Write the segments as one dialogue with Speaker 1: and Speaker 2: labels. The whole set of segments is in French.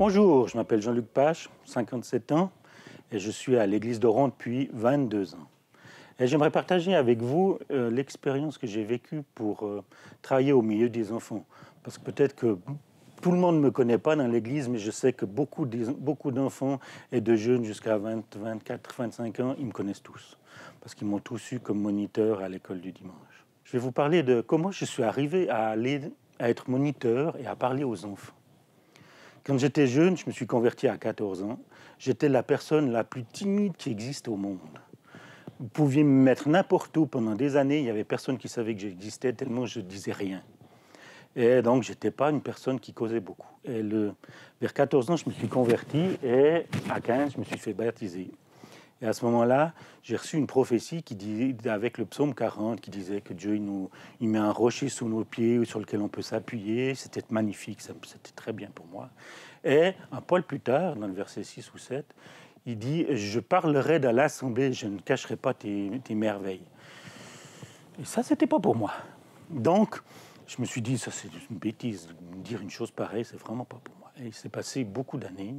Speaker 1: Bonjour, je m'appelle Jean-Luc Pache, 57 ans, et je suis à l'église d'Oran depuis 22 ans. Et j'aimerais partager avec vous l'expérience que j'ai vécue pour travailler au milieu des enfants. Parce que peut-être que tout le monde ne me connaît pas dans l'église, mais je sais que beaucoup d'enfants et de jeunes jusqu'à 20, 24, 25 ans, ils me connaissent tous. Parce qu'ils m'ont tous eu comme moniteur à l'école du dimanche. Je vais vous parler de comment je suis arrivé à être moniteur et à parler aux enfants. Quand j'étais jeune, je me suis converti à 14 ans. J'étais la personne la plus timide qui existe au monde. Vous pouviez me mettre n'importe où pendant des années, il n'y avait personne qui savait que j'existais tellement je ne disais rien. Et donc, je n'étais pas une personne qui causait beaucoup. Et vers 14 ans, je me suis converti et à 15, je me suis fait baptiser. Et à ce moment-là, j'ai reçu une prophétie qui disait, avec le psaume 40, qui disait que Dieu il met un rocher sous nos pieds sur lequel on peut s'appuyer. C'était magnifique, c'était très bien pour moi. Et un poil plus tard, dans le verset 6 ou 7, il dit « Je parlerai dans l'assemblée, je ne cacherai pas tes merveilles. » Et ça, c'était pas pour moi. Donc, je me suis dit, ça c'est une bêtise, dire une chose pareille, c'est vraiment pas pour moi. Et il s'est passé beaucoup d'années.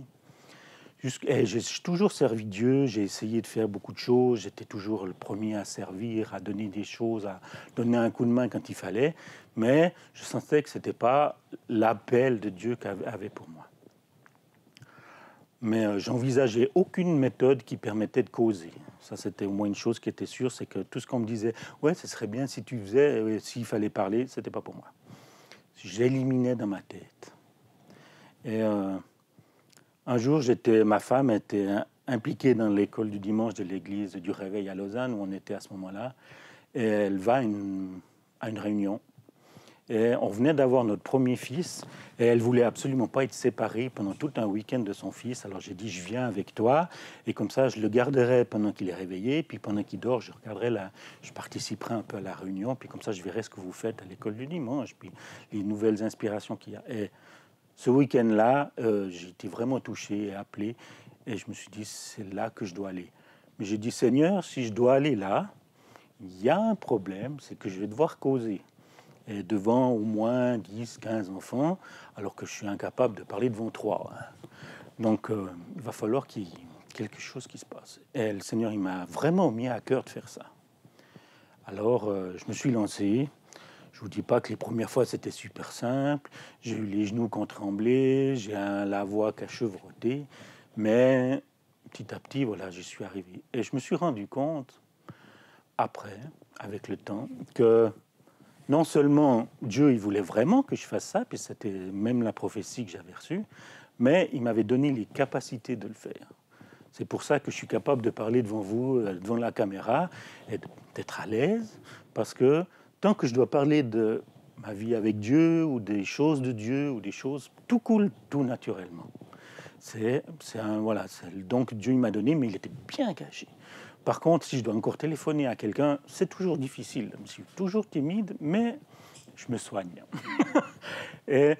Speaker 1: J'ai toujours servi Dieu, j'ai essayé de faire beaucoup de choses, j'étais toujours le premier à servir, à donner des choses, à donner un coup de main quand il fallait, mais je sentais que ce n'était pas l'appel de Dieu qu'il avait pour moi. Mais j'envisageais aucune méthode qui permettait de causer. Ça, c'était au moins une chose qui était sûre, c'est que tout ce qu'on me disait, ouais, ce serait bien si tu faisais, s'il fallait parler, ce n'était pas pour moi. J'éliminais dans ma tête. Et un jour, ma femme était impliquée dans l'école du dimanche de l'église du Réveil à Lausanne, où on était à ce moment-là. Et elle va à une réunion. Et on venait d'avoir notre premier fils. Et elle ne voulait absolument pas être séparée pendant tout un week-end de son fils. Alors j'ai dit, je viens avec toi. Et comme ça, je le garderai pendant qu'il est réveillé. Puis pendant qu'il dort, je participerai un peu à la réunion. Puis comme ça, je verrai ce que vous faites à l'école du dimanche. Puis les nouvelles inspirations qu'il y a. Et ce week-end-là, j'ai été vraiment touché et appelé. Et je me suis dit, c'est là que je dois aller. Mais j'ai dit, Seigneur, si je dois aller là, il y a un problème, c'est que je vais devoir causer. Et devant au moins 10, 15 enfants, alors que je suis incapable de parler devant 3. Donc, il va falloir qu'il y ait quelque chose qui se passe. Et le Seigneur, il m'a vraiment mis à cœur de faire ça. Alors, je me suis lancé. Je ne vous dis pas que les premières fois, c'était super simple. J'ai eu les genoux qui ont tremblé, j'ai la voix qui a chevroté. Mais petit à petit, voilà, j'y suis arrivé. Et je me suis rendu compte, après, avec le temps, que non seulement Dieu, il voulait vraiment que je fasse ça, puis c'était même la prophétie que j'avais reçue, mais il m'avait donné les capacités de le faire. C'est pour ça que je suis capable de parler devant vous, devant la caméra, et d'être à l'aise, parce que tant que je dois parler de ma vie avec Dieu, ou des choses de Dieu, ou des choses, tout coule tout naturellement. C'est le don que Dieu m'a donné, mais il était bien caché. Par contre, si je dois encore téléphoner à quelqu'un, c'est toujours difficile. Je suis toujours timide, mais je me soigne. Et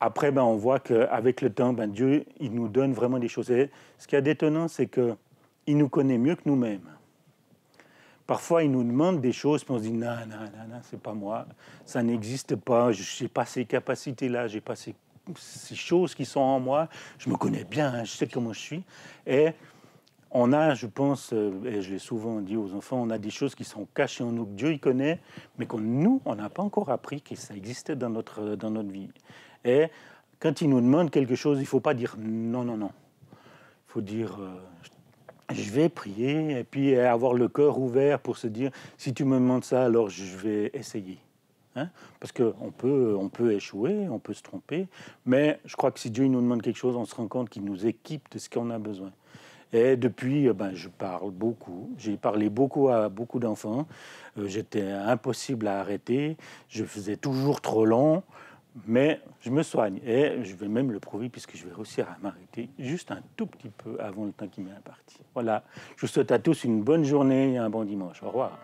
Speaker 1: après, on voit qu'avec le temps, Dieu, il nous donne vraiment des choses. Et ce qui est d'étonnant, c'est qu'il nous connaît mieux que nous-mêmes. Parfois, il nous demande des choses, puis on se dit « Non, c'est pas moi, ça n'existe pas, je n'ai pas ces capacités-là, je n'ai pas ces choses qui sont en moi, je me connais bien, je sais comment je suis. » Et on a, je pense, et je l'ai souvent dit aux enfants, on a des choses qui sont cachées en nous, que Dieu il connaît, mais que nous, on n'a pas encore appris que ça existait dans notre vie. Et quand il nous demande quelque chose, il ne faut pas dire « Non. » Il faut dire je vais prier et puis avoir le cœur ouvert pour se dire si tu me demandes ça, alors je vais essayer. Parce qu'on peut échouer, on peut se tromper, mais je crois que si Dieu nous demande quelque chose, on se rend compte qu'il nous équipe de ce qu'on a besoin. Et depuis, je parle beaucoup. J'ai parlé beaucoup à beaucoup d'enfants. J'étais impossible à arrêter. Je faisais toujours trop long. Mais je me soigne et je vais même le prouver puisque je vais réussir à m'arrêter juste un tout petit peu avant le temps qui m'est imparti. Voilà, je vous souhaite à tous une bonne journée et un bon dimanche. Au revoir.